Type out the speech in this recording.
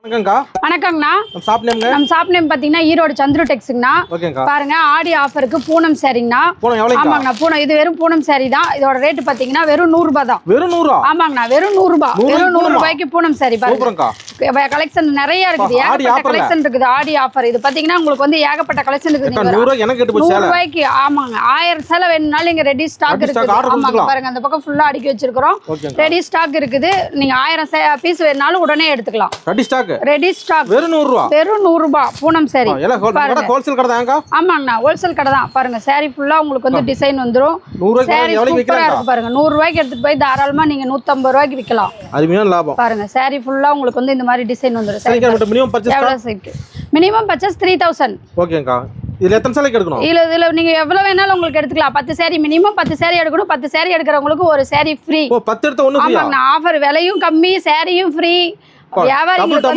வணக்கங்கண்ணா. நம்ம shop name பாத்தீங்கன்னா ஈரோடு சந்துரு டெக்ஸ்ங்கண்ணா. பாருங்க ஆடி ஆஃபருக்கு பூனம் சாரிங்கண்ணா. ஆமாங்கண்ணா பூனம் இது வெறும் பூனம் சாரி தான். இதோட ரேட் பாத்தீங்கன்னா வெறும் 100 ரூபாய் தான். வெறும் 100? ஆமாங்கண்ணா வெறும் 100 ரூபாய். வெறும் 100 ரூபாய்க்கு பூனம் சாரி பாருங்க. கலெக்ஷன் நிறைய இருக்குது. ஏகப்பட்ட கலெக்ஷன் இருக்குது. ஆடி ஆஃபர் இது பாத்தீங்கன்னா உங்களுக்கு வந்து ஏகப்பட்ட கலெக்ஷன் இருக்குது. 100 ரூபாய்க்கு ஆமாங்க 1000 சேலை வேணும்னாலும் இங்க ரெடி ஸ்டாக் இருக்குது. ஆமாங்க பாருங்க அந்த பக்கம் ஃபுல்லா அடுக்கி வச்சிருக்கோம். ரெடி ஸ்டாக் இருக்குது. நீங்க 1000 பீஸ் வேணும்னாலும் உடனே எடுத்துக்கலாம். ரெடி ஸ்டாக் வெறும் 100 ரூபாய். வெறும் 100 ரூபாய் பூனம் சாரி. ஹோல்சேல் கடை தான்க்கா? ஆமாங்கண்ணா ஹோல்சேல் கடை தான். பாருங்க சாரி ஃபுல்லா உங்களுக்கு வந்து டிசைன் வந்துரும். சாரி சூப்பரா இருக்கு பாருங்க. 100 ரூபாய்க்கு எடுத்துட்டு போய் தாராளமா நீங்க 150 ரூபாய்க்கு விக்கலாம். அருமையான லாபம். பாருங்க சாரி ஃபுல்லா உங்களுக்கு வந்து இந்த மாதிரி டிசைன் வந்துரும். Minimum purchase 3000. ஓகேங்கா. இதுல எத்தனை சேலை எடுக்கணும்? இதுல நீங்க எவ்வளவு வேணாலும் உங்களுக்கு எடுத்துக்கலாம். 10 சாரி மினிமம் 10 சாரி எடுக்கணும். 10 சாரி எடுக்கிறவங்களுக்கு ஒரு சாரி ஃப்ரீ. 10 எடுத்த ஒண்ணு ஃப்ரீ. ஆமாங்க ஆஃபர் விலையும் கம்மி சாரியும் ஃப்ரீ. வியாபாரிகளுக்கு